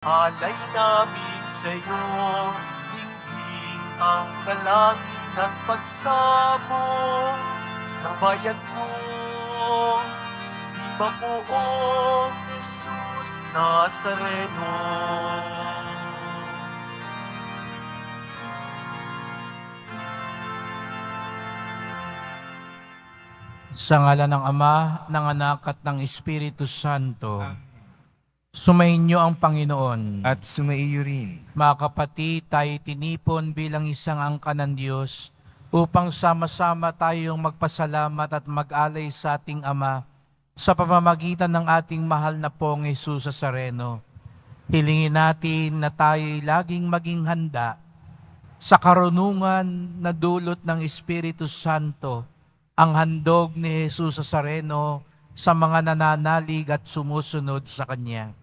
Alay namin sa'yo, dinggin ang dalangin at pagsamo ng bayan mo. Di ba poong Jesus Nazareno? Sa ngalan ng Ama, ng Anak at ng Espiritu Santo. Sumainyo ang Panginoon. At sumaiyo rin. Mga kapatid, tayo tinipon bilang isang angkan ng Diyos upang sama-sama tayong magpasalamat at mag-alay sa ating Ama sa pamamagitan ng ating mahal na pong Jesus Nazareno. Hilingin natin na tayo'y laging maging handa sa karunungan na dulot ng Espiritu Santo, ang handog ni Jesus Nazareno sa mga nananalig at sumusunod sa Kanya.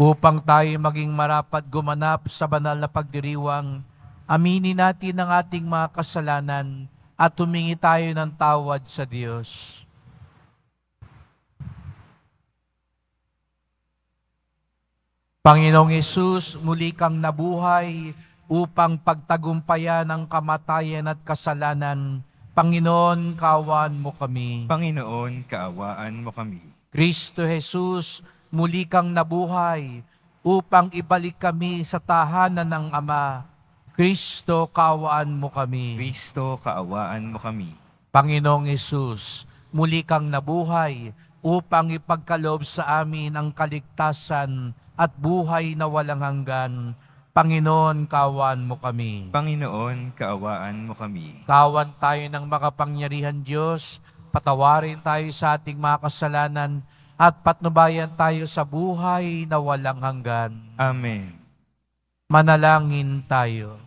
Upang tayo maging marapat gumanap sa banal na pagdiriwang, aminin natin ang ating mga kasalanan at humingi tayo ng tawad sa Diyos. Panginoong Hesus, muli kang nabuhay upang pagtagumpayan ang kamatayan at kasalanan. Panginoon, kaawaan mo kami. Panginoon, kaawaan mo kami. Kristo Jesus, muli kang nabuhay upang ibalik kami sa tahanan ng Ama. Kristo, kaawaan mo kami. Kristo, kaawaan mo kami. Panginoong Hesus, muli kang nabuhay upang ipagkaloob sa amin ang kaligtasan at buhay na walang hanggan. Panginoon, kaawaan mo kami. Panginoon, kaawaan mo kami. Kawan tayo ng makapangyarihan Diyos, patawarin tayo sa ating mga kasalanan, at patnubayan tayo sa buhay na walang hanggan. Amen. Manalangin tayo.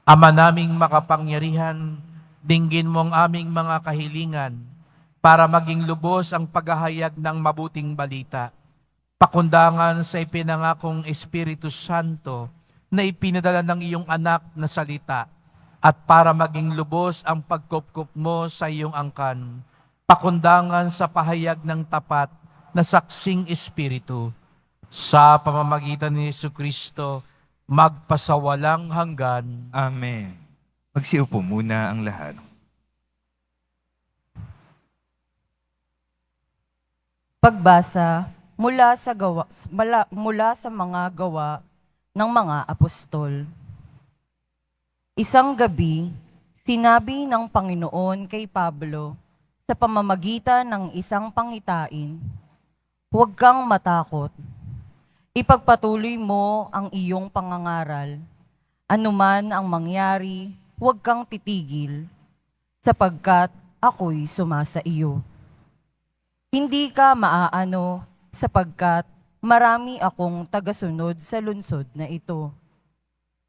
Ama naming makapangyarihan, dinggin mo ang aming mga kahilingan para maging lubos ang paghahayag ng mabuting balita. Pakundangan sa ipinangakong Espiritu Santo na ipinadala ng iyong anak na salita at para maging lubos ang pagkupkup mo sa iyong angkan. Pakundangan sa pahayag ng tapat na saksing Espiritu. Sa pamamagitan ni Jesucristo, magpasawalang hanggan. Amen. Magsiupo muna ang lahat. Pagbasa mula sa mga gawa ng mga apostol. Isang gabi, sinabi ng Panginoon kay Pablo sa pamamagitan ng isang pangitain, "Huwag kang matakot. Ipagpatuloy mo ang iyong pangangaral. Anuman ang mangyari, huwag kang titigil, sapagkat ako'y sumasa iyo. Hindi ka maaano, sapagkat marami akong tagasunod sa lungsod na ito."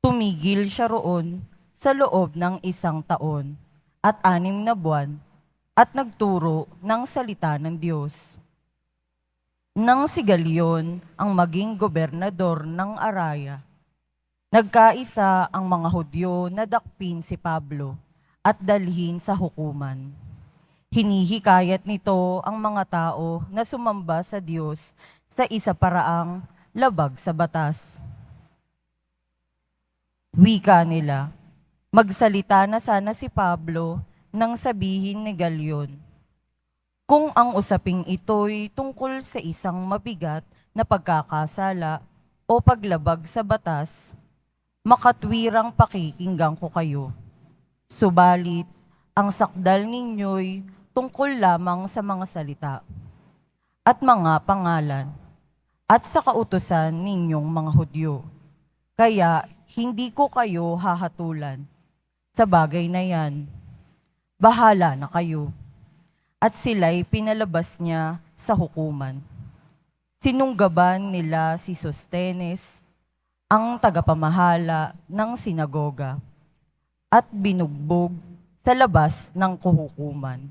Tumigil siya roon sa loob ng 1 taon at 6 na buwan at nagturo ng salita ng Diyos. Nang si Galion ang maging gobernador ng Araya, nagkaisa ang mga Hudyo na dakpin si Pablo at dalhin sa hukuman. Hinihikayat nito ang mga tao na sumamba sa Diyos sa isa paraang labag sa batas. Wika nila, magsalita na sana si Pablo nang sabihin ni Galion, kung ang usaping ito'y tungkol sa isang mabigat na pagkakasala o paglabag sa batas, makatwirang pakikinggan ko kayo. Subalit, ang sakdal ninyo'y tungkol lamang sa mga salita at mga pangalan at sa kautusan ninyong mga Hudyo. Kaya hindi ko kayo hahatulan sa bagay na yan. Bahala na kayo. At sila'y pinalabas niya sa hukuman. Sinunggaban nila si Sostenes, ang tagapamahala ng sinagoga, at binugbog sa labas ng kuhukuman.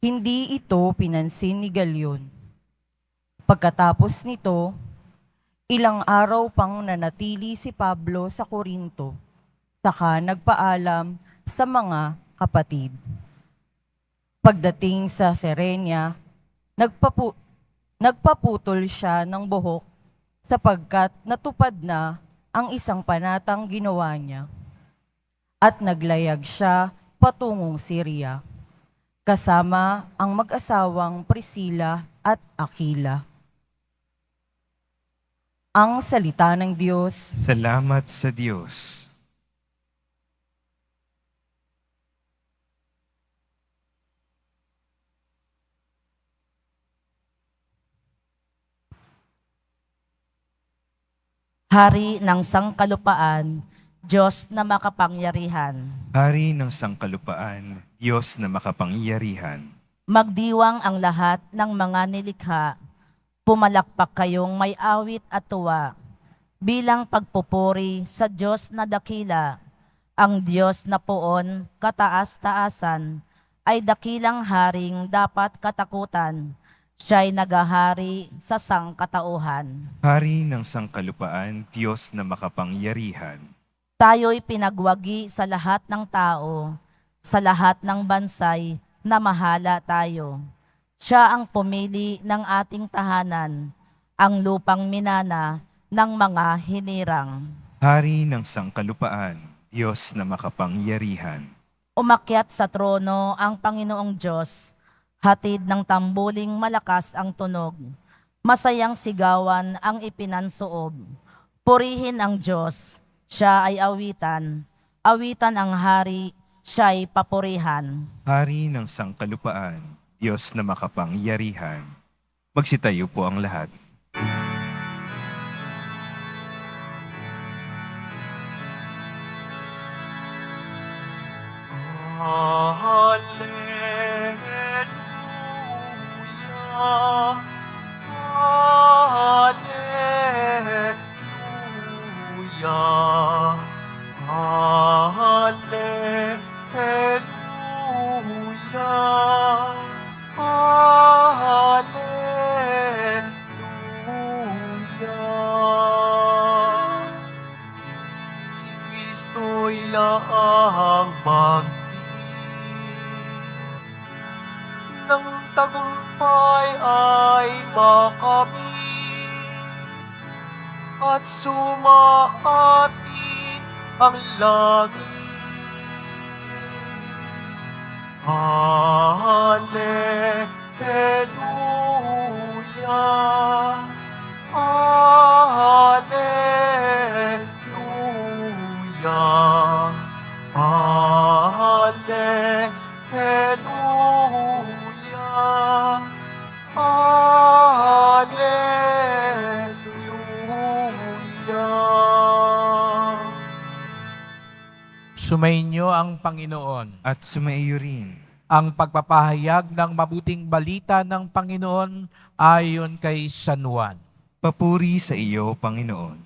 Hindi ito pinansin ni Galion. Pagkatapos nito, ilang araw pang nanatili si Pablo sa Korinto, saka nagpaalam sa mga kapatid. Pagdating sa Serenia, nagpaputol siya ng buhok sapagkat natupad na ang isang panatang ginawa niya. At naglayag siya patungong Syria, kasama ang mag-asawang Priscilla at Aquila. Ang salita ng Diyos. Salamat sa Diyos. Hari ng sangkalupaan, Diyos na makapangyarihan. Hari ng sangkalupaan, Diyos na makapangyarihan. Magdiwang ang lahat ng mga nilikha. Pumalakpak kayong may awit at tuwa. Bilang pagpupuri sa Diyos na dakila, ang Diyos na poon kataas-taasan, ay dakilang haring dapat katakutan. Siya'y nagahari sa sangkatauhan. Hari ng sangkalupaan, Diyos na makapangyarihan. Tayo'y pinagwagi sa lahat ng tao, sa lahat ng bansay na mahala tayo. Siya ang pumili ng ating tahanan, ang lupang minana ng mga hinirang. Hari ng sangkalupaan, Diyos na makapangyarihan. Umakyat sa trono ang Panginoong Diyos, hatid ng tambuling malakas ang tunog. Masayang sigawan ang ipinansoob. Purihin ang Diyos, siya ay awitan. Awitan ang hari, siya'y papurihan. Hari ng sangkalupaan, Diyos na makapangyarihan. Magsitayo po ang lahat. Hallelujah. Hallelujah. Hallelujah. Hallelujah. Si Kristo'y laang magtiis, ng tagumpay ay makamit, at sumaatin ang langit. Hallelujah. Hallelujah. Hallelujah. Hallelujah. Sumainyo ang Panginoon. At sumaiyo rin. Ang pagpapahayag ng mabuting balita ng Panginoon ayon kay San Juan. Papuri sa iyo, Panginoon.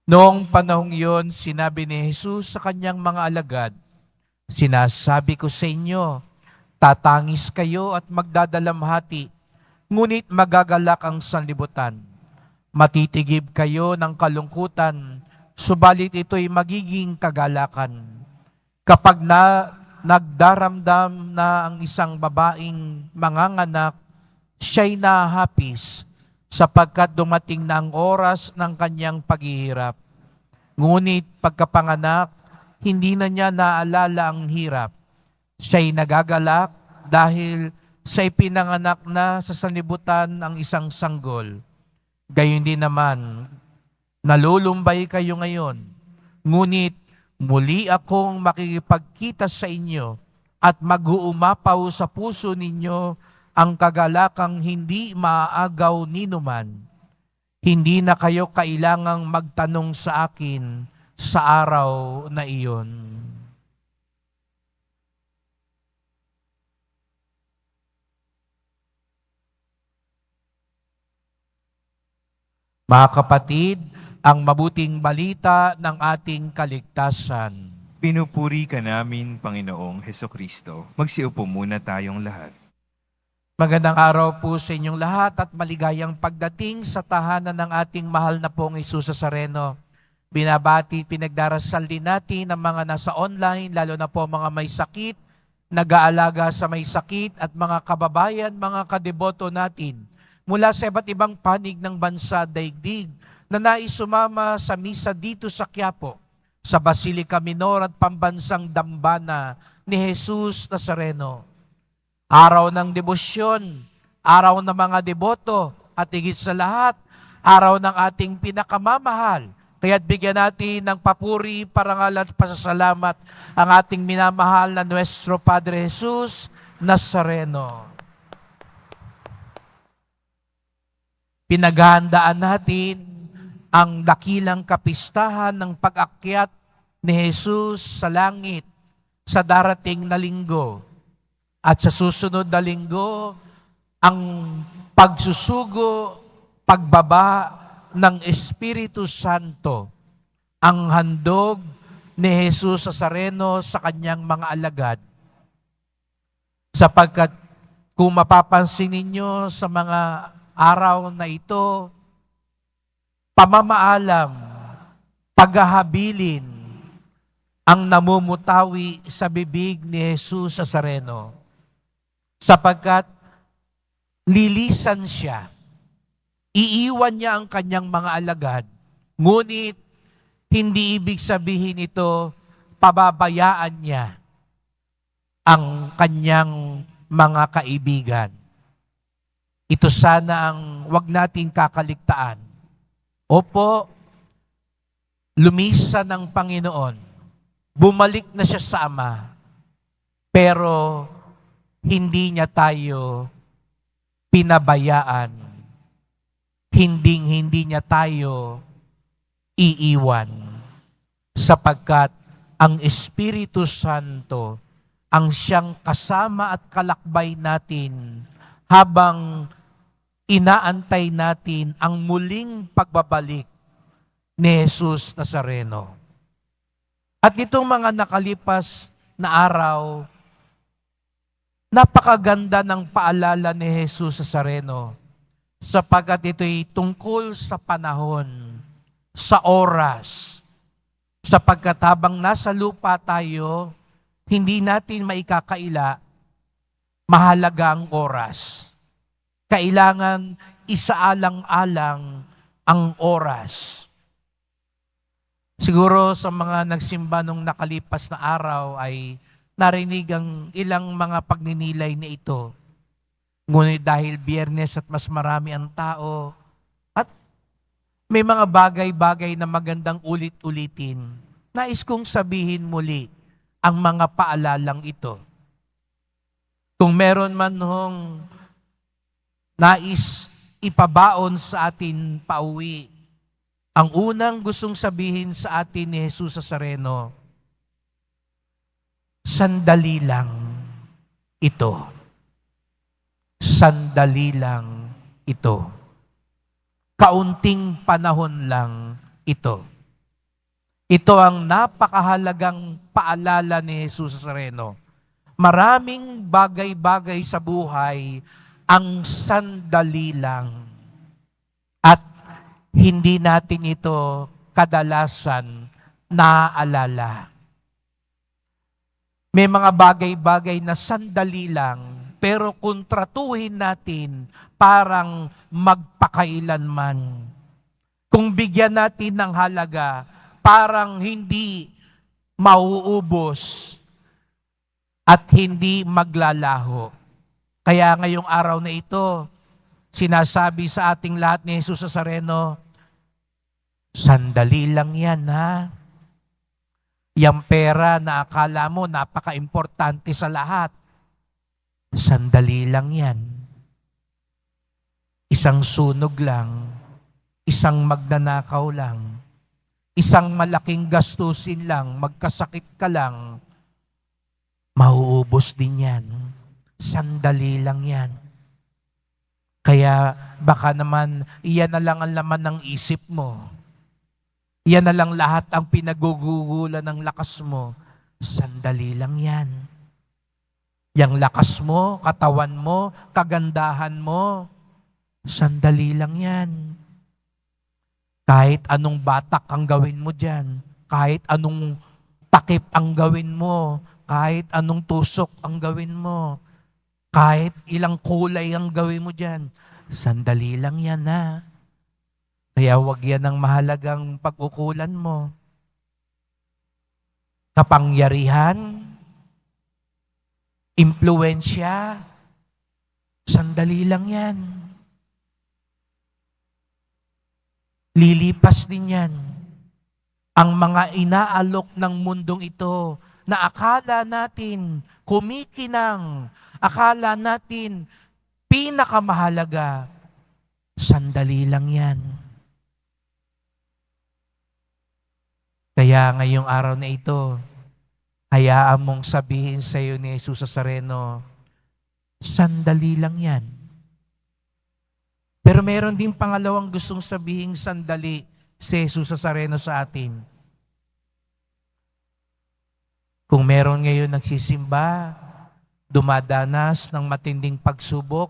Noong panahong iyon, sinabi ni Jesus sa kanyang mga alagad, "Sinasabi ko sa inyo, tatangis kayo at magdadalamhati, ngunit magagalak ang sanlibutan. Matitigib kayo ng kalungkutan, subalit ito'y magiging kagalakan. Kapag nagdaramdam na ang isang babaeng manganganak, siya'y nahapis sapagkat dumating na ang oras ng kanyang paghihirap. Ngunit pagkapanganak, hindi na niya naalala ang hirap. Siya'y nagagalak dahil siya'y pinanganak na sa sanlibutan ang isang sanggol. Gayon din naman, nalulumbay kayo ngayon, ngunit muli akong makikipagkita sa inyo at mag-uumapaw sa puso ninyo ang kagalakang hindi maaagaw ninuman. Hindi na kayo kailangang magtanong sa akin sa araw na iyon." Mga kapatid, ang mabuting balita ng ating kaligtasan. Pinupuri ka namin, Panginoong Hesukristo. Magsiupo muna tayong lahat. Magandang araw po sa inyong lahat at maligayang pagdating sa tahanan ng ating mahal na pong Hesus Nazareno. Binabati, pinagdarasal din natin ang mga nasa online, lalo na po mga may sakit, nag-aalaga sa may sakit at mga kababayan, mga kadeboto natin mula sa iba't ibang panig ng bansa daigdig na nais sumama sa misa dito sa Quiapo, sa Basilica Minor at Pambansang Dambana ni Jesus Nazareno. Araw ng debosyon, araw ng mga deboto at higit sa lahat, araw ng ating pinakamamahal. Kaya't bigyan natin ng papuri, parangal at pasasalamat ang ating minamahal na Nuestro Padre Jesus Nazareno. Pinaghahandaan natin ang dakilang kapistahan ng pag-akyat ni Jesus sa langit sa darating na linggo. At sa susunod na linggo, ang pagsusugo, pagbaba ng Espiritu Santo, ang handog ni Jesus Nazareno sa kanyang mga alagad. Sapagkat kung mapapansin ninyo sa mga araw na ito, pamamaalam, paghahabilin ang namumutawi sa bibig ni Jesus Nazareno. Sapagkat lilisan siya. Iiwan niya ang kanyang mga alagad. Ngunit, hindi ibig sabihin ito, pababayaan niya ang kanyang mga kaibigan. Ito sana ang wag nating kakaligtaan. Opo, lumisan ng Panginoon. Bumalik na siya sa Ama. Pero, hindi niya tayo pinabayaan. Hindi niya tayo iiwan sapagkat ang Espiritu Santo ang siyang kasama at kalakbay natin habang inaantay natin ang muling pagbabalik ni Jesus Nazareno. At itong mga nakalipas na araw, napakaganda ng paalala ni Jesus Nazareno sapagkat ito'y tungkol sa panahon, sa oras. Sapagkat habang nasa lupa tayo, hindi natin maikakaila, mahalaga ang oras. Kailangan isaalang-alang ang oras. Siguro sa mga nagsimba nung nakalipas na araw ay narinig ang ilang mga pagninilay na ito. Ngunit dahil Biyernes at mas marami ang tao, at may mga bagay-bagay na magandang ulit-ulitin, nais kong sabihin muli ang mga paalalang ito. Kung meron man hong nais ipabaon sa atin pauwi, ang unang gustong sabihin sa atin ni Jesus Nazareno, sandali lang ito. Sandali lang ito. Kaunting panahon lang ito. Ito ang napakahalagang paalala ni Jesus Nazareno. Maraming bagay-bagay sa buhay ang sandali lang. At hindi natin ito kadalasan naaalala. May mga bagay-bagay na sandali lang, pero kung tratuhin natin, parang magpakailanman. Kung bigyan natin ng halaga, parang hindi mauubos at hindi maglalaho. Kaya ngayong araw na ito, sinasabi sa ating lahat ni Jesus Nazareno, sandali lang yan ha. Yang pera na akala mo napaka-importante sa lahat, sandali lang yan. Isang sunog lang, isang magnanakaw lang, isang malaking gastusin lang, magkasakit ka lang, mauubos din yan. Sandali lang yan. Kaya baka naman iyan na lang ang laman ng isip mo. Iyan na lang lahat ang pinagugugulan ng lakas mo. Sandali lang yan. Yang lakas mo, katawan mo, kagandahan mo, sandali lang yan. Kahit anong batak ang gawin mo dyan, kahit anong takip ang gawin mo, kahit anong tusok ang gawin mo, kahit ilang kulay ang gawin mo dyan, sandali lang yan ha. Kaya wag yan ang mahalagang pag-ukulan mo. Kapangyarihan, impluensya, sandali lang yan. Lilipas din yan. Ang mga inaalok ng mundong ito na akala natin kumikinang, akala natin pinakamahalaga, sandali lang yan. Kaya ngayong araw na ito, hayaan mong sabihin sa iyo ni Jesus Nazareno, sandali lang yan. Pero meron din pangalawang gustong sabihin sandali si Jesus Nazareno sa atin. Kung meron ngayon nagsisimba, dumadanas ng matinding pagsubok,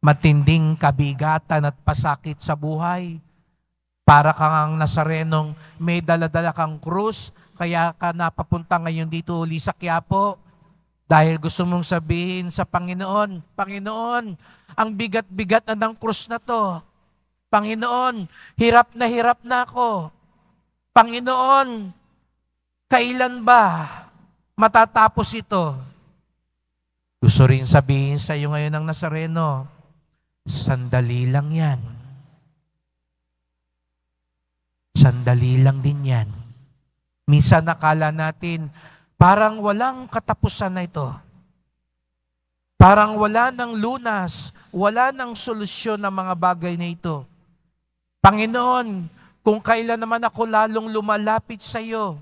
matinding kabigatan at pasakit sa buhay, para kang Nazarenong may daladala kang krus, kaya ka napapunta ngayon dito uli sa Quiapo, dahil gusto mong sabihin sa Panginoon, Panginoon, ang bigat-bigat na ng krus na to. Panginoon, hirap na ako. Panginoon, kailan ba matatapos ito? Gusto rin sabihin sa iyo ngayon ng Nazareno, sandali lang yan. Sandali lang din yan. Minsan nakala natin, parang walang katapusan na ito. Parang wala ng lunas, wala ng solusyon ng mga bagay na ito. Panginoon, kung kailan naman ako lalong lumalapit sa iyo,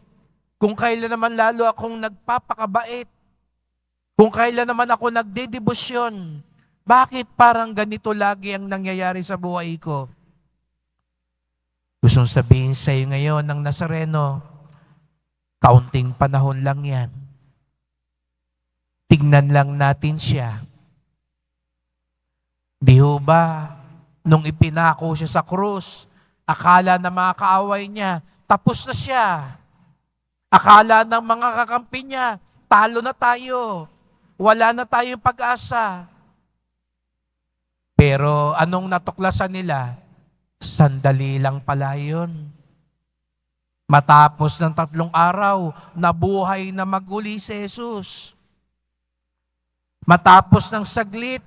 kung kailan naman lalo akong nagpapakabait, kung kailan naman ako nagdedebosyon, bakit parang ganito lagi ang nangyayari sa buhay ko? Gustong sabihin sa iyo ngayon ng Nazareno, kaunting panahon lang yan. Tignan lang natin siya. Di ho ba, nung ipinako siya sa krus, akala ng mga kaaway niya, tapos na siya. Akala ng mga kakampi niya, talo na tayo. Wala na tayong pag-asa. Pero anong natuklasan nila? Sandali lang pala yun. Matapos ng 3 araw, nabuhay na maguli si Jesus. Matapos ng saglit,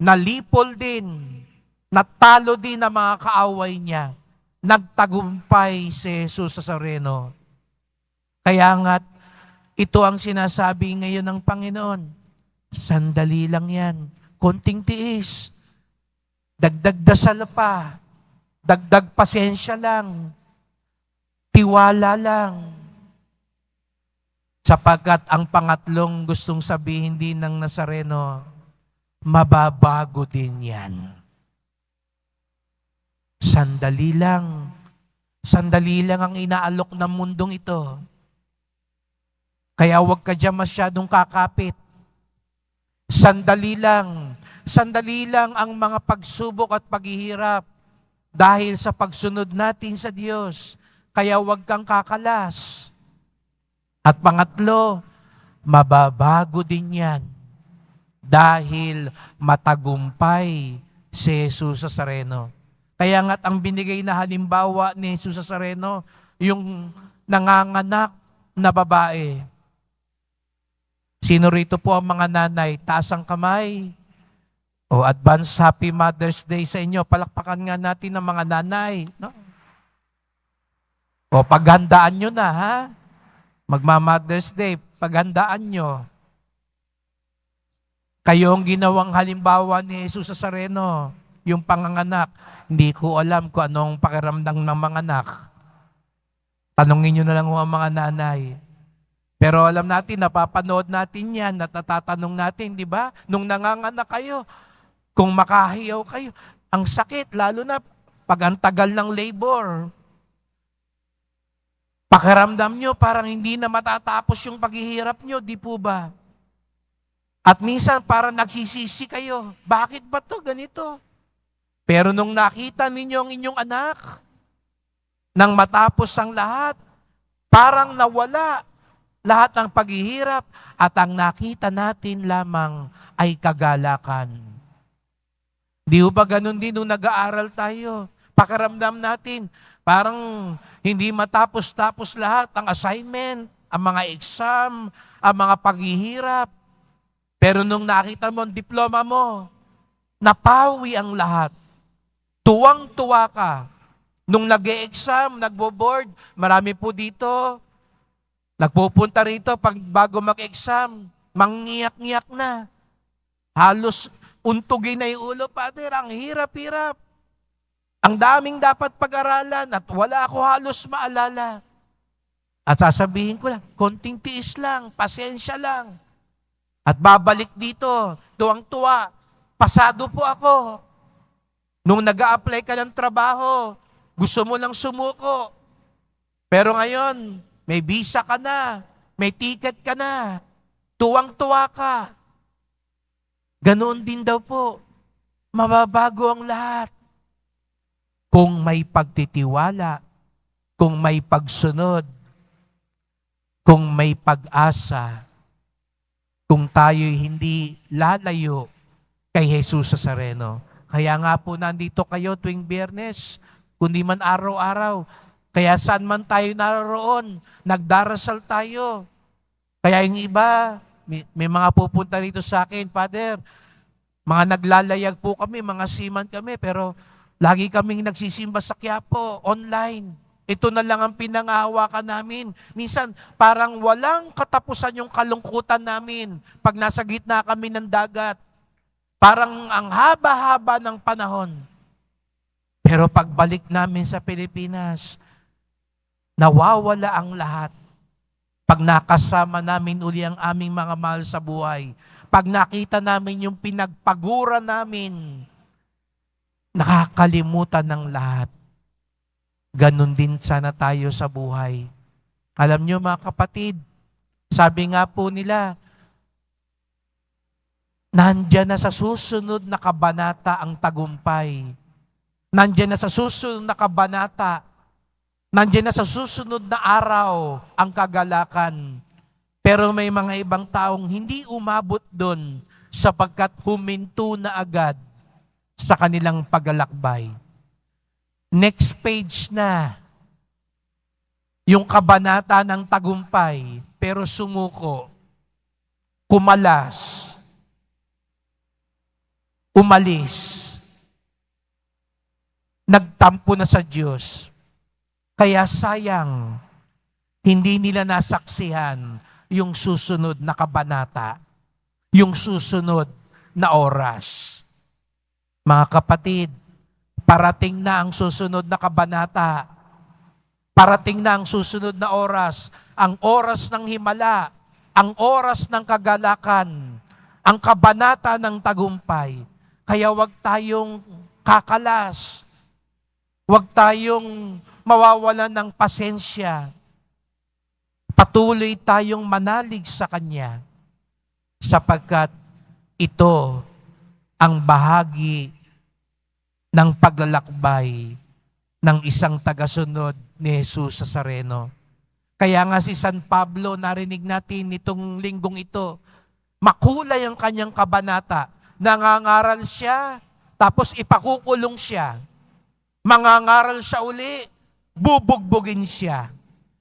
nalipol din, natalo din ang mga kaaway niya. Nagtagumpay si Jesus Nazareno. Kaya nga't ito ang sinasabi ngayon ng Panginoon. Sandali lang yan. Konting tiis. Dagdag dasal pa. Dagdag pasensya lang. Tiwala lang. Sapagkat ang pangatlong gustong sabihin din ng Nazareno, mababago din yan. Sandali lang. Sandali lang ang inaalok ng mundong ito. Kaya huwag ka dyan masyadong kakapit. Sandali lang. Sandali lang ang mga pagsubok at paghihirap dahil sa pagsunod natin sa Diyos. Kaya huwag kang kakalas. At pangatlo, mababago din yan dahil matagumpay si Jesus Nazareno. Kaya nga't ang binigay na halimbawa ni Jesus Nazareno, yung nanganganak na babae. Sino rito po ang mga nanay? Taas ang kamay. O advance Happy Mother's Day sa inyo. Palakpakan nga natin ang mga nanay. No? O paghandaan nyo na, ha? Magma-Mother's Day, paghandaan nyo. Kayo ang ginawang halimbawa ni Jesus Nazareno, yung panganganak. Hindi ko alam kung anong pakiramdam ng mga anak. Tanungin nyo na lang ang mga nanay. Pero alam natin, napapanood natin yan, natatatanong natin, di ba? Nung nanganganak kayo, kung makahiyaw kayo, ang sakit, lalo na pag ang tagal ng labor. Pakiramdam nyo, parang hindi na matatapos yung paghihirap nyo, di po ba? At minsan, parang nagsisisi kayo. Bakit ba to ganito? Pero nung nakita ninyo ang inyong anak, nang matapos ang lahat, parang nawala lahat ng paghihirap at ang nakita natin lamang ay kagalakan. Di ba ganun din nung nag-aaral tayo? Pakiramdam natin, parang hindi matapos-tapos lahat ang assignment, ang mga exam, ang mga paghihirap. Pero nung nakita mo ang diploma mo, napawi ang lahat. Tuwang-tuwa ka. Nung nag-e-exam, nagbo-board, marami po dito, nagpupunta rito pag bago mag-exam, mangiyak-ngiyak na. Halos untugin na yung ulo, Father, ang hirap-hirap. Ang daming dapat pag-aralan at wala ako halos maalala. At sasabihin ko lang, konting tiis lang, pasensya lang. At babalik dito, tuwang-tuwa, pasado po ako. Nung nag-a-apply ka ng trabaho, gusto mo lang sumuko. Pero ngayon, may visa ka na, may ticket ka na, tuwang-tuwa ka. Ganoon din daw po, mababago ang lahat. Kung may pagtitiwala, kung may pagsunod, kung may pag-asa, kung tayo'y hindi lalayo kay Jesus Nazareno. Kaya nga po nandito kayo tuwing Biyernes, kundi man araw-araw. Kaya saan man tayo naroon, nagdarasal tayo. Kaya yung iba, may mga pupunta rito sa akin, Father, mga naglalayag po kami, mga seaman kami, pero lagi kaming nagsisimba sa Quiapo, online. Ito na lang ang pinangahawakan namin. Minsan, parang walang katapusan yung kalungkutan namin pag nasa gitna kami ng dagat. Parang ang haba-haba ng panahon. Pero pagbalik namin sa Pilipinas, nawawala ang lahat. Pag nakasama namin uli ang aming mga mahal sa buhay, pag nakita namin yung pinagpagura namin, nakakalimutan ng lahat. Ganon din sana tayo sa buhay. Alam nyo mga kapatid, sabi nga po nila, nandyan na sa susunod na kabanata ang tagumpay. Nandyan na sa susunod na kabanata. Nandyan na sa susunod na araw ang kagalakan. Pero may mga ibang taong hindi umabot doon sapagkat huminto na agad sa kanilang paglalakbay. Next page na. Yung kabanata ng tagumpay, pero sumuko, kumalas, umalis, nagtampo na sa Diyos. Kaya sayang, hindi nila nasaksihan yung susunod na kabanata, yung susunod na oras. Mga kapatid, parating na ang susunod na kabanata. Parating na ang susunod na oras. Ang oras ng himala, ang oras ng kagalakan, ang kabanata ng tagumpay. Kaya wag tayong kakalas. Wag tayong mawawalan ng pasensya. Patuloy tayong manalig sa Kanya sapagkat ito ang bahagi ng paglalakbay ng isang tagasunod ni Jesus Nazareno. Kaya nga si San Pablo, narinig natin nitong linggong ito, makulay ang kanyang kabanata. Nangangaral siya, tapos ipakukulong siya. Mangangaral siya uli, bubugbugin siya.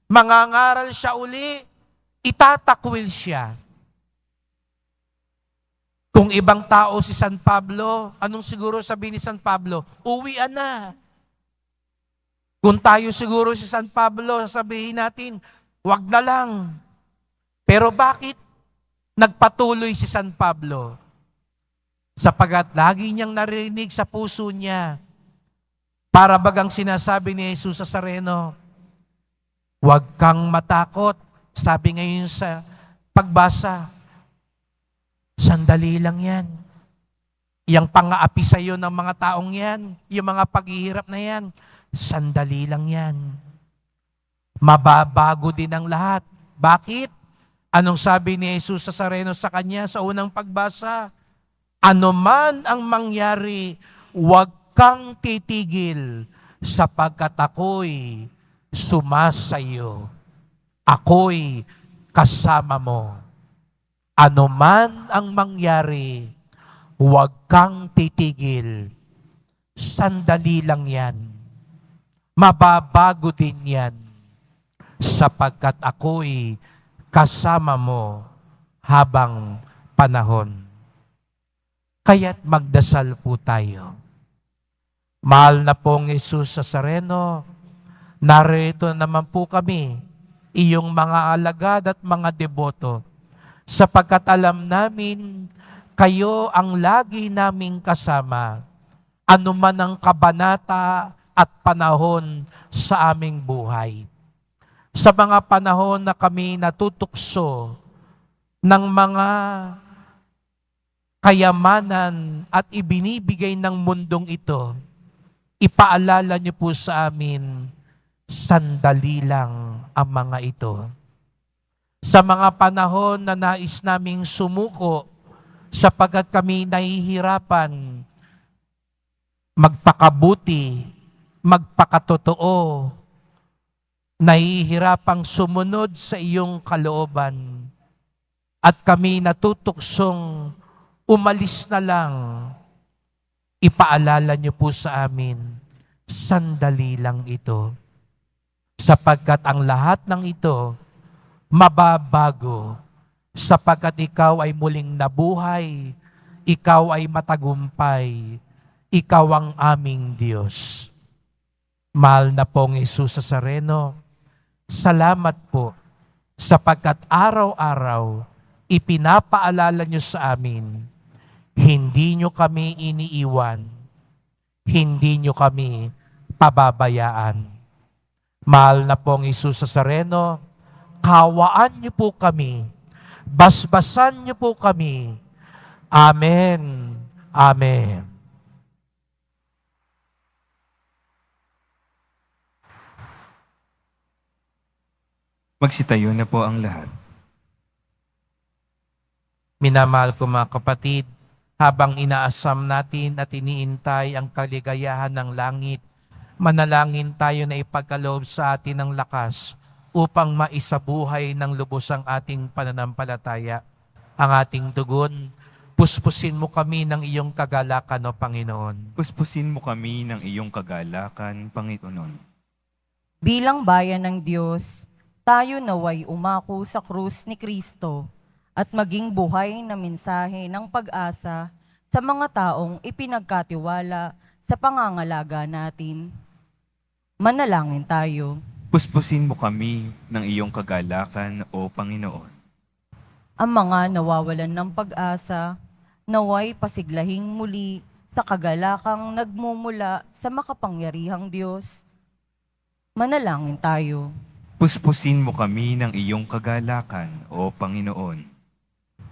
Mangangaral siya uli, itatakwil siya. Kung ibang tao si San Pablo, anong siguro sabihin ni San Pablo? Uwian na. Kung tayo siguro si San Pablo, sabihin natin, wag na lang. Pero bakit nagpatuloy si San Pablo? Sapagat lagi niyang narinig sa puso niya, para bagang sinasabi ni Jesus Nazareno, wag kang matakot. Sabi ngayon sa pagbasa, sandali lang yan. Yang pang-aapi sa iyo ng mga taong yan, yung mga paghihirap na yan, sandali lang yan. Mababago din ang lahat. Bakit? Anong sabi ni Jesus Nazareno sa kanya sa unang pagbasa? Ano man ang mangyari, huwag kang titigil sapagkat ako'y sumasayo. Ako'y kasama mo. Ano man ang mangyari, huwag kang titigil. Sandali lang yan. Mababago din yan. Sapagkat ako'y kasama mo habang panahon. Kaya't magdasal po tayo. Mahal na pong Jesus Nazareno, narito naman po kami, iyong mga alagad at mga deboto, sapagkat alam namin, kayo ang lagi naming kasama, anuman ang kabanata at panahon sa aming buhay. Sa mga panahon na kami natutukso ng mga kayamanan at ibinibigay ng mundong ito, ipaalala niyo po sa amin, sandali lang ang mga ito. Sa mga panahon na nais naming sumuko, sapagkat kami nahihirapan, magpakabuti, magpakatotoo, nahihirapang sumunod sa iyong kalooban, at kami natutuksong umalis na lang, ipaalala niyo po sa amin, sandali lang ito. Sapagkat ang lahat ng ito, mababago. Sapagkat ikaw ay muling nabuhay, ikaw ay matagumpay, ikaw ang aming Diyos. Mahal na pong Jesus Nazareno, salamat po sapagkat araw-araw ipinapaalala niyo sa amin, hindi niyo kami iniiwan, hindi niyo kami pababayaan. Mahal na pong Jesus Nazareno, kawaan niyo po kami, basbasan niyo po kami. Amen. Amen. Magsitayo na po ang lahat. Minamahal ko mga kapatid, habang inaasam natin at iniintay ang kaligayahan ng langit, manalangin tayo na ipagkaloob sa atin ng lakas upang maisabuhay ng lubos ang ating pananampalataya. Ang ating tugon, puspusin mo kami ng iyong kagalakan, O Panginoon. Puspusin mo kami ng iyong kagalakan, Panginoon. Bilang bayan ng Diyos, tayo naway umako sa krus ni Kristo at maging buhay na mensahe ng pag-asa sa mga taong ipinagkatiwala sa pangangalaga natin. Manalangin tayo. Puspusin mo kami ng iyong kagalakan, O Panginoon. Ang mga nawawalan ng pag-asa, naway pasiglahing muli sa kagalakang nagmumula sa makapangyarihang Diyos. Manalangin tayo. Puspusin mo kami ng iyong kagalakan, O Panginoon.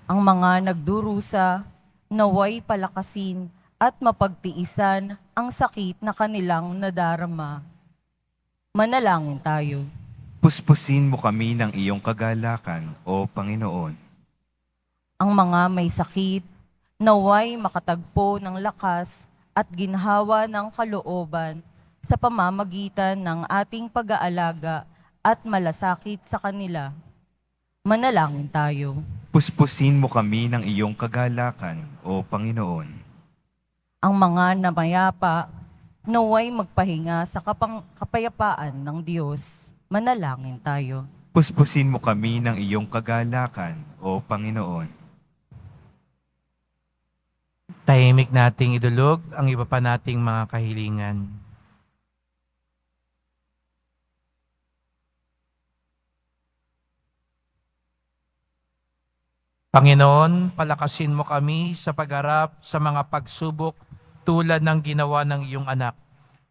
Ang mga nagdurusa, naway palakasin at mapagtiisan ang sakit na kanilang nadarama. Manalangin tayo. Puspusin mo kami ng iyong kagalakan, O Panginoon. Ang mga may sakit, naway makatagpo ng lakas at ginhawa ng kalooban sa pamamagitan ng ating pag-aalaga at malasakit sa kanila. Manalangin tayo. Puspusin mo kami ng iyong kagalakan, O Panginoon. Ang mga namayapa, naway magpahinga sa kapayapaan ng Diyos. Manalangin tayo. Puspusin mo kami ng iyong kagalakan, O Panginoon. Tahimik nating idulog ang iba pa nating mga kahilingan. Panginoon, palakasin mo kami sa pagharap sa mga pagsubok tulad ng ginawa ng iyong anak.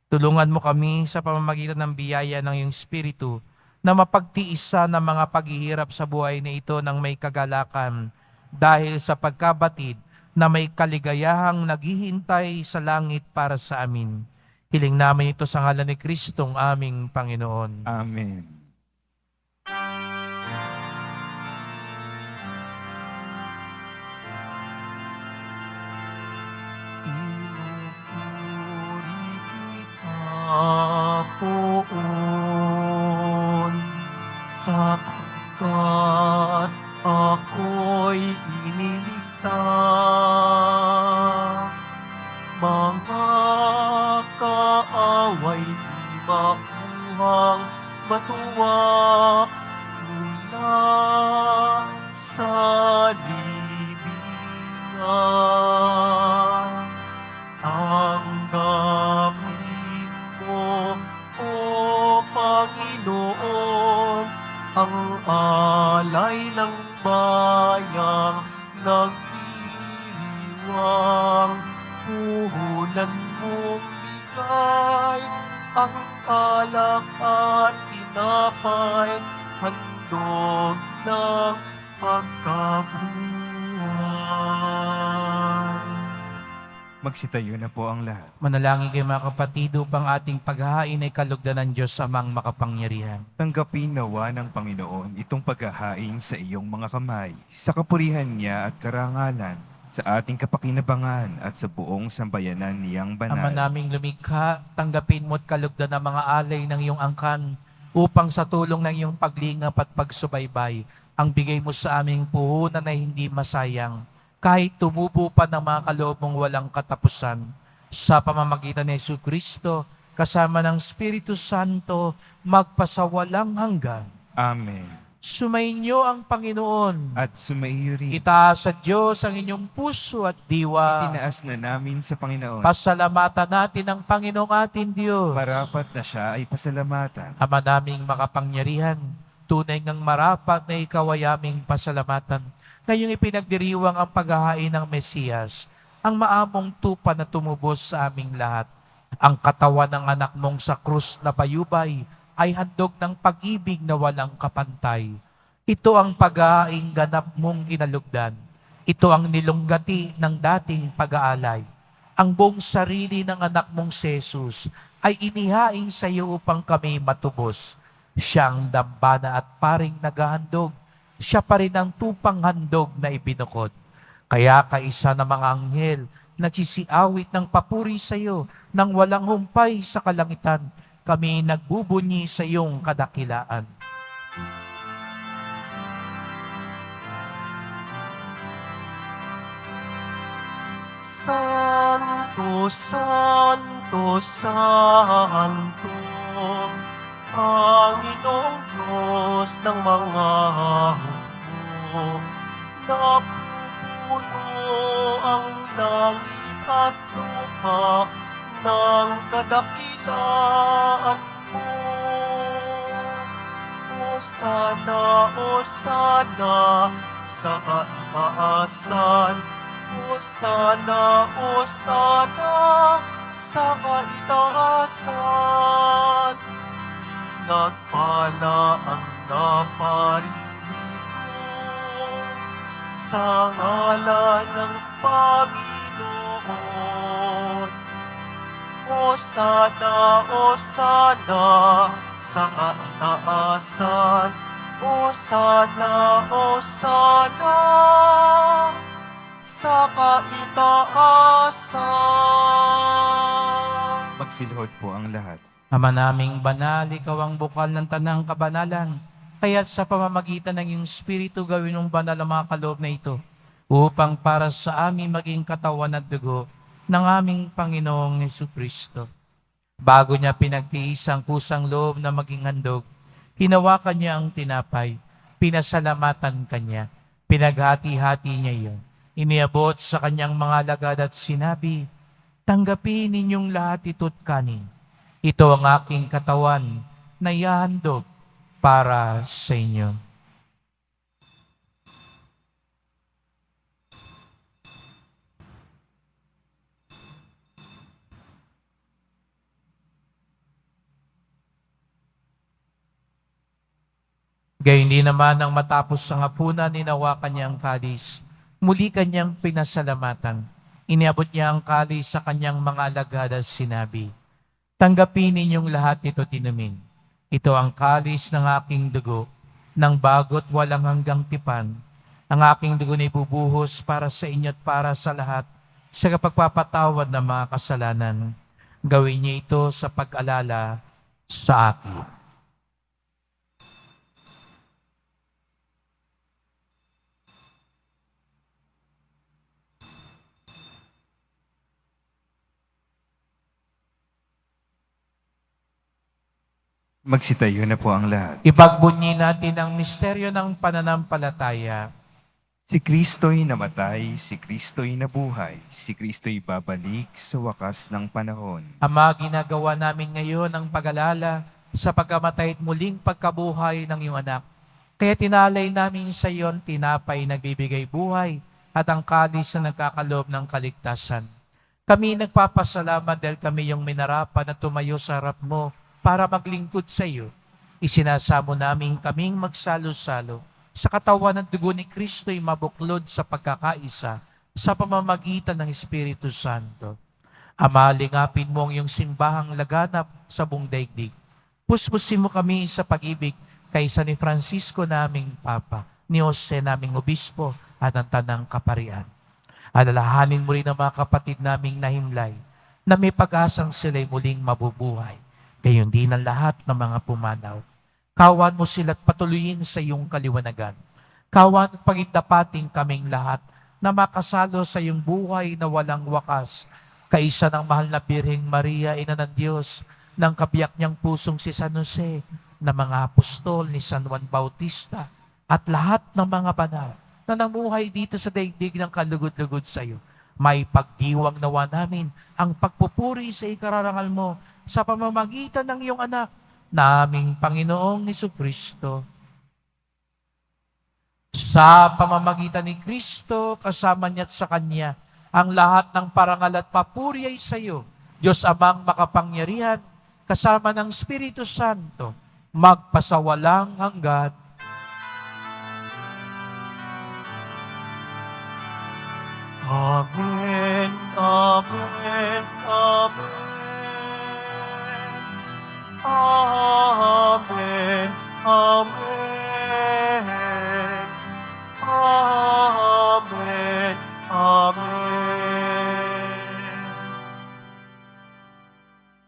Tulungan mo kami sa pamamagitan ng biyaya ng iyong Espiritu na mapagtiisa ng mga paghihirap sa buhay na ito ng may kagalakan dahil sa pagkabatid na may kaligayahang naghihintay sa langit para sa amin. Hiling namin ito sa ngalan ni Kristong aming Panginoon. Amen. Pinupuri Kamay ng bayang nagdiriwang, puhunan mong bigay ang alak at tinapay, handog ng pagkabuhay. Magsitayo na po ang lahat. Manalangin kayo mga kapatid upang ating paghahain ay kalugdan ng Diyos amang makapangyarihan. Tanggapin nawa ng Panginoon itong paghahain sa iyong mga kamay, sa kapurihan niya at karangalan, sa ating kapakinabangan at sa buong sambayanan niyang banal. Ama naming lumikha, tanggapin mo at kalugdan ang mga alay ng iyong angkan upang sa tulong ng iyong paglingap at pagsubaybay, ang bigay mo sa aming puhunan na hindi masayang, kahit tumubo pa ng mga kaloob mong walang katapusan, sa pamamagitan ni Jesucristo, kasama ng Espiritu Santo, magpasawalang hanggan. Amen. Sumainyo ang Panginoon. At sumaiyo rin. Itaas sa Diyos ang inyong puso at diwa. Itinaas na namin sa Panginoon. Pasalamatan natin ang Panginoong ating Diyos. Marapat na siya ay pasalamatan. Ama naming makapangyarihan, tunay ngang marapat na ikaw ay aming pasalamatan. Ngayong ipinagdiriwang ang paghahain ng Mesiyas, ang maamong tupa na tumubos sa aming lahat. Ang katawan ng anak mong sa krus na bayubay ay handog ng pag-ibig na walang kapantay. Ito ang paghahaing ganap mong inalugdan. Ito ang nilunggati ng dating pag-aalay. Ang buong sarili ng anak mong si Jesus ay inihain sa iyo upang kami matubos. Siyang dambana at paring naghahandog. Siya pa rin ang tupang handog na ibinukod. Kaya kaisa ng mga anghel nagsisiawit ng papuri sa iyo nang walang humpay sa kalangitan. Kami nagbubunyi sa iyong kadakilaan. Santo, Santo, Santo, Panginoong Diyos ng mga hukbo, napupuno ang langit at lupa ng kadakilaan mo. Hosana, Hosana sa kaitaasan, Hosana, Hosana sa kaitaasan. Nagpala ang naparirito sa ngalan ng Panginoon. Hosana, Hosana sa kaitaasan, Hosana, Hosana sa kaitaasan. Magsilhod po ang lahat. Ama naming banal, ikaw ang bukal ng tanang kabanalan. Kaya sa pamamagitan ng iyong Espiritu gawin mong banal ang mga kaloob na ito upang para sa amin maging katawan at dugo ng aming Panginoong Jesucristo. Bago niya pinagtiis ang kusang loob na maging handog, hinawakan niya ang tinapay, pinasalamatan kanya, pinaghati-hati niya iyon. Iniabot sa kanyang mga alagad at sinabi, tanggapin ninyong lahat ito't kanin. Ito ang aking katawan na ihahandog para sa inyo. Gayon din naman nang matapos ang hapunan, ninawakan niya ang kalis. Muli kanyang pinasalamatan. Iniabot niya ang kalis sa kanyang mga alagad at sinabi, tanggapin ninyong lahat ito tinumin. Ito ang kalis ng aking dugo, ng bago't walang hanggang tipan. Ang aking dugo na ibubuhos para sa inyo at para sa lahat, sa kapagpapatawad ng mga kasalanan. Gawin niyo ito sa pag-alala sa akin. Magsitayo na po ang lahat. Ipagbunyi natin ang misteryo ng pananampalataya. Si Kristo'y namatay, si Kristo'y nabuhay, si Kristo'y babalik sa wakas ng panahon. Ama, ginagawa namin ngayon ang pag-alala sa pagkamatay at muling pagkabuhay ng iyong anak. Kaya tinalay namin sa iyon tinapay nagbibigay buhay at ang kalis na nagkakaloob ng kaligtasan. Kami nagpapasalamat dahil kami yung minarapan na tumayo sa harap mo para maglingkod sa iyo. Isinasamo namin kaming magsalo-salo sa katawan ng dugo ni Kristo'y mabuklod sa pagkakaisa sa pamamagitan ng Espiritu Santo. Ama, lingapin mo ang iyong simbahang laganap sa buong daigdig. Puspusin mo kami sa pag-ibig kaysa ni Francisco naming Papa, ni Jose naming Obispo at ang Tanang Kaparian. Alalahanin mo rin ang mga kapatid naming nahimlay na may pag-asang sila'y muling mabubuhay. Gayon din ang lahat ng mga pumanaw. Kawan mo sila't patuloyin sa iyong kaliwanagan. Kawan at pagindapating kaming lahat na makasalo sa iyong buhay na walang wakas. Kaisa ng mahal na Birheng Maria, Ina ng Diyos, ng kabiyak niyang pusong si San Jose, na mga apostol ni San Juan Bautista, at lahat ng mga banal na namuhay dito sa daigdig ng kalugod-lugod sa iyo. May pagdiwang nawa namin ang pagpupuri sa ikararangal mo sa pamamagitan ng iyong anak, naming Panginoong Jesucristo. Sa pamamagitan ni Kristo, kasama niya at sa Kanya, ang lahat ng parangal at papuri ay sa iyo, Diyos Amang makapangyarihan, kasama ng Espiritu Santo, magpasawalang hanggan. Amen, amen, amen. Amen, amen. Amen, amen.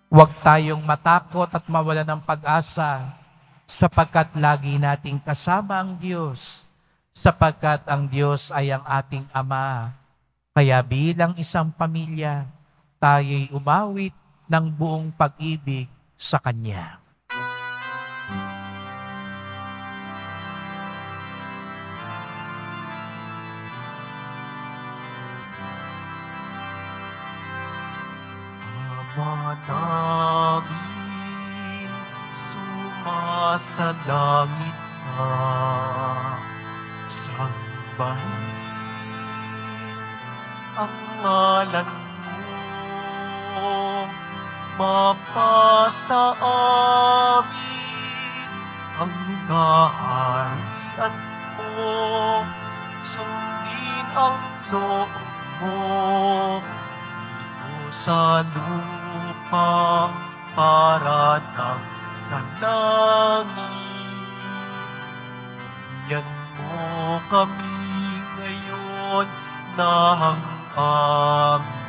Huwag tayong matakot at mawala ng pag-asa sapagkat lagi nating kasama ang Diyos, sapagkat ang Diyos ay ang ating Ama. Kaya bilang isang pamilya, tayo'y umawit ng buong pag-ibig sa Kanya. Ama namin, sumasalangit ka, sambahin ang ngalan mo, mapasa amin ang kaharian mo, sundin ang loob mo dito sa lupa para ng sa langit. Bigyan mo kami ngayon ng aming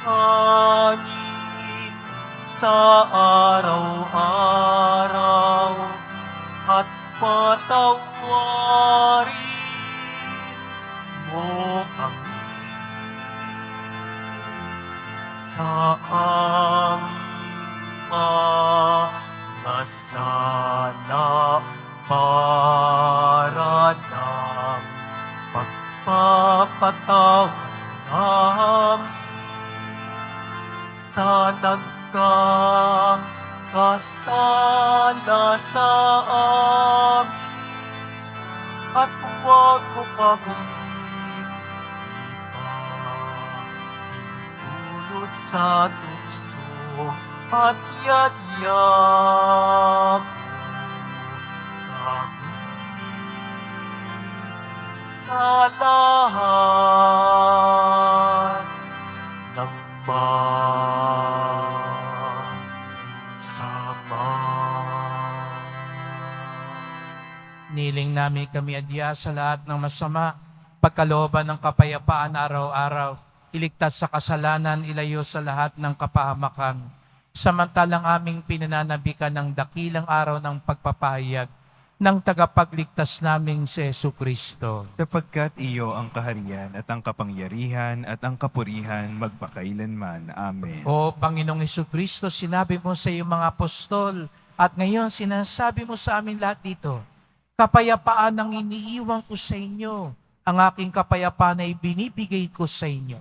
kakanin sa araw-araw at patawarin mo kami sa aming mga sala para ng pagpapatawad namin sa nagkakasala sa amin at huwag mo kami ipahintulot sa tukso at yadyak sa lahat ng masama. Niling namin kami adya sa lahat ng masama, pagkalooban ng kapayapaan araw-araw, iligtas sa kasalanan, ilayo sa lahat ng kapahamakan, samantalang aming pinananabikan ng dakilang araw ng pagpapahayag ng tagapagligtas naming si Jesucristo. Sapagkat iyo ang kaharian at ang kapangyarihan at ang kapurihan magpakailanman. Amen. O Panginoong Jesucristo, sinabi mo sa iyong mga apostol at ngayon sinasabi mo sa amin lahat dito, kapayapaan ang iniiwan ko sa inyo, ang aking kapayapaan ay binibigay ko sa inyo.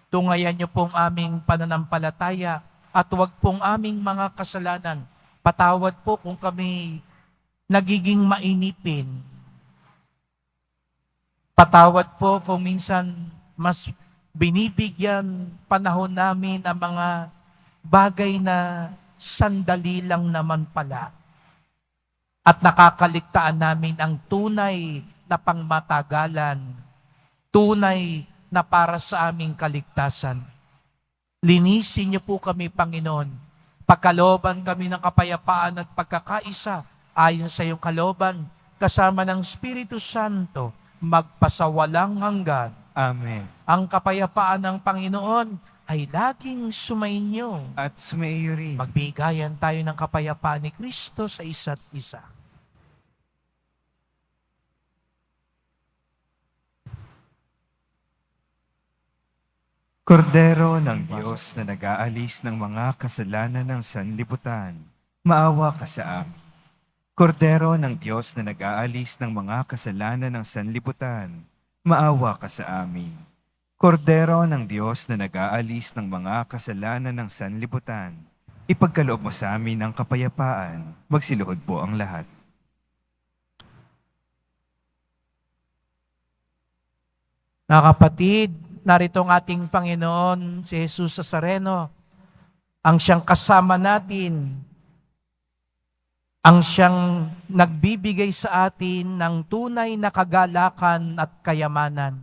Tungayan niyo pong aming pananampalataya at huwag pong aming mga kasalanan. Patawad po kung kami nagiging mainipin. Patawad po kung minsan mas binibigyan panahon namin ang mga bagay na sandali lang naman pala. At nakakaligtaan namin ang tunay na pangmatagalan, tunay na para sa aming kaligtasan. Linisin niyo po kami, Panginoon. Pagkalooban kami ng kapayapaan at pagkakaisa ayon sa iyong kalooban, kasama ng Espiritu Santo, magpasawalang hanggan. Amen. Ang kapayapaan ng Panginoon ay laging sumainyo. At sumaiyo rin. Magbigayan tayo ng kapayapaan ni Kristo sa isa't isa. Kordero ng Diyos na nag-aalis ng mga kasalanan ng sanlibutan, maawa ka sa amin. Kordero ng Diyos na nag-aalis ng mga kasalanan ng sanlibutan, maawa ka sa amin. Kordero ng Diyos na nag-aalis ng mga kasalanan ng sanlibutan, ipagkaloob mo sa amin ang kapayapaan. Magsiluhod po ang lahat. Mga kapatid, narito ang ating Panginoon, si Jesus Nazareno, ang siyang kasama natin, ang siyang nagbibigay sa atin ng tunay na kagalakan at kayamanan.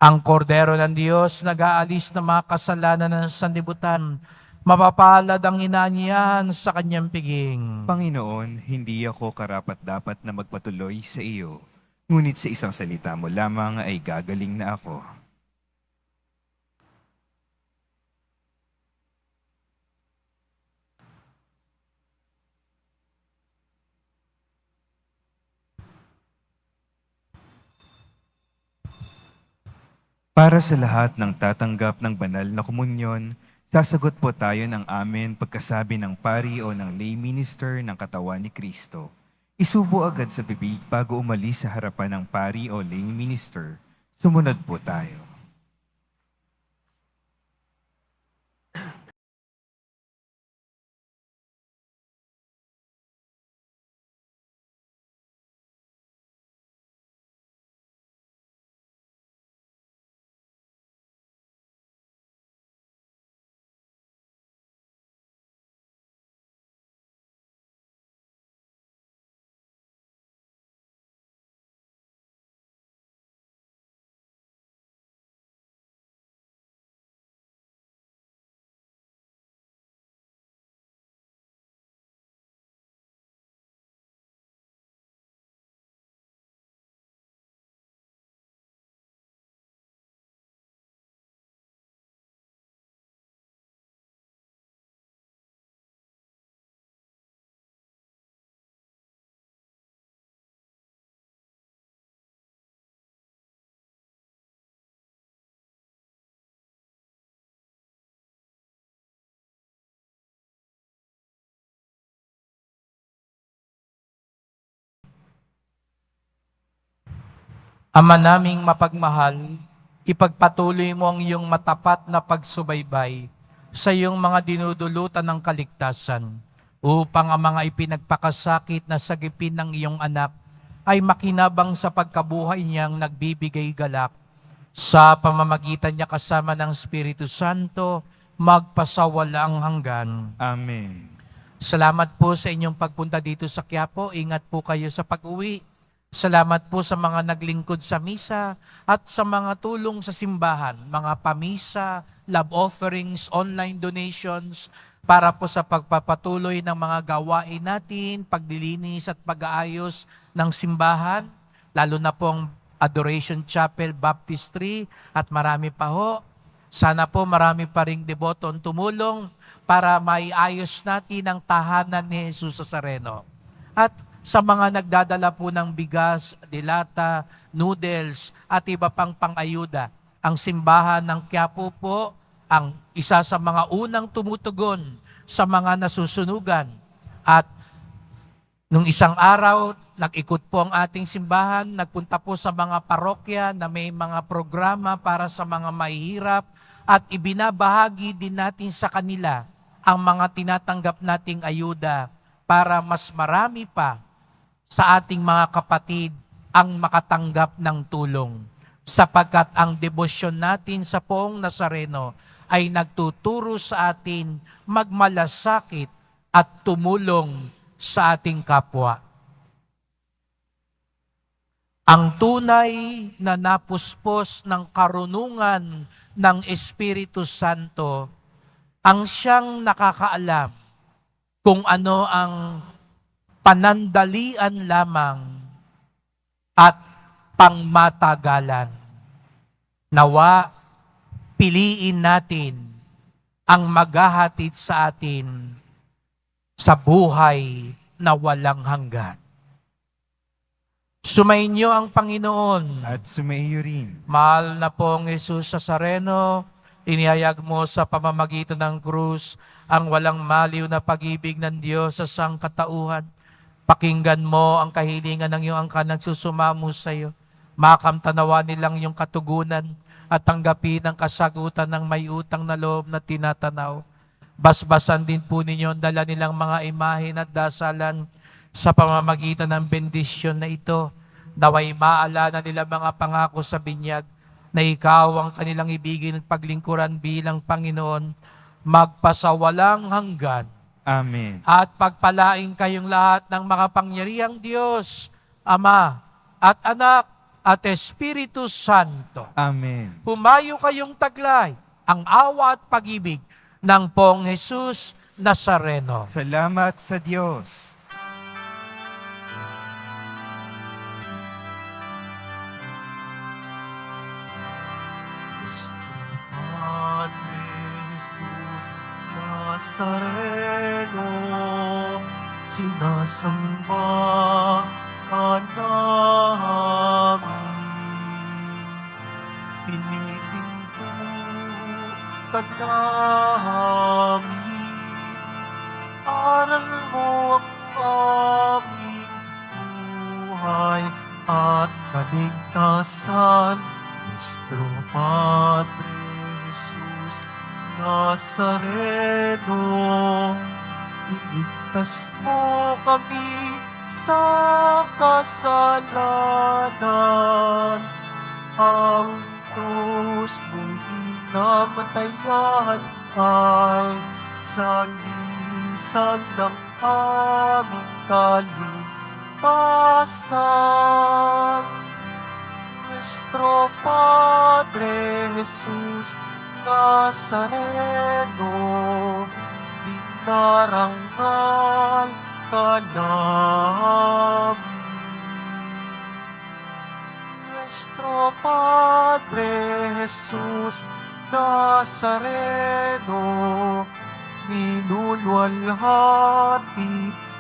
Ang kordero ng Diyos nag-aalis ng mga kasalanan ng sanlibutan, mapapalad ang inaanyahan sa kanyang piging. Panginoon, hindi ako karapat-dapat na magpatuloy sa iyo, ngunit sa isang salita mo lamang ay gagaling na ako. Para sa lahat ng tatanggap ng banal na komunyon, sasagot po tayo ng amen pagkasabi ng pari o ng lay minister ng katawan ni Kristo. Isubo agad sa bibig bago umalis sa harapan ng pari o lay minister. Sumunod po tayo. Ama naming mapagmahal, ipagpatuloy mo ang iyong matapat na pagsubaybay sa iyong mga dinudulutan ng kaligtasan, upang ang mga ipinagpakasakit na sagipin ng iyong anak ay makinabang sa pagkabuhay niyang nagbibigay galak. Sa pamamagitan niya kasama ng Espiritu Santo, magpasawalang hanggan. Amen. Salamat po sa inyong pagpunta dito sa Quiapo. Ingat po kayo sa pag-uwi. Salamat po sa mga naglingkod sa misa at sa mga tulong sa simbahan, mga pamisa, love offerings, online donations, para po sa pagpapatuloy ng mga gawain natin, paglilinis at pag-aayos ng simbahan, lalo na pong Adoration Chapel, Baptistry, at marami pa ho. Sana po marami pa ring deboto ang tumulong para maiayos natin ang tahanan ni Jesus Nazareno. At sa mga nagdadala po ng bigas, dilata, noodles, at iba pang pang-ayuda, ang simbahan ng Quiapo po ang isa sa mga unang tumutugon sa mga nasusunugan. At nung isang araw, nag-ikot po ang ating simbahan, nagpunta po sa mga parokya na may mga programa para sa mga mahihirap at ibinabahagi din natin sa kanila ang mga tinatanggap nating ayuda para mas marami pa sa ating mga kapatid ang makatanggap ng tulong, sapagkat ang debosyon natin sa Poong Nazareno ay nagtuturo sa atin magmalasakit at tumulong sa ating kapwa. Ang tunay na napuspos ng karunungan ng Espiritu Santo ang siyang nakakaalam kung ano ang panandalian lamang at pangmatagalan. Nawa, piliin natin ang maghahatid sa atin sa buhay na walang hanggan. Sumainyo ang Panginoon. At sumaiyo rin. Mahal na pong Jesus Nazareno, inihayag mo sa pamamagitan ng krus ang walang maliw na pag-ibig ng Diyos sa sangkatauhan. Pakinggan mo ang kahilingan ng iyong angkan nagsusumamo sa iyo. Makamtanawa nilang iyong katugunan at tanggapin ang kasagutan ng may utang na loob na tinatanaw. Basbasan din po ninyo ang dala nilang mga imahen at dasalan sa pamamagitan ng bendisyon na ito. Naway maalala nila mga pangako sa binyag na ikaw ang kanilang ibigin at paglingkuran bilang Panginoon magpasawalang hanggan. Amen. At pagpalaing kayong lahat ng makapangyarihang Diyos, Ama at Anak at Espiritu Santo. Amen. Humayo kayong taglay ang awa at pag-ibig ng Poong Jesus Nazareno. Salamat sa Diyos. Padre Jesus Nazareno, sinasamba ka namin. Pinipinto ka namin. Aral mo ang aming buhay at kaligtasan. Nuestro Padre Jesus Nazareno, iligtas mo kami sa kasalanan. Ang krus mong pinamatayan ay sagisag ng aming kaligtasan. Nuestro Padre Jesus Nazareno, dinarangal ka namin. Nuestro Padre Jesus Nazareno, minulwalhati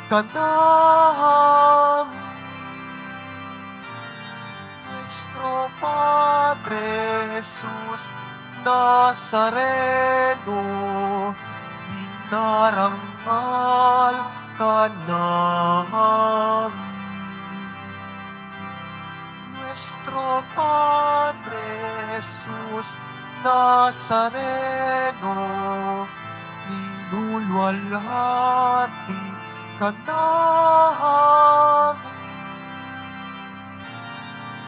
ka namin. Nuestro Padre Jesus Nazareno, dinarangal ka namin. Nuestro Padre Jesus Nazareno, minulwalhati ka namin.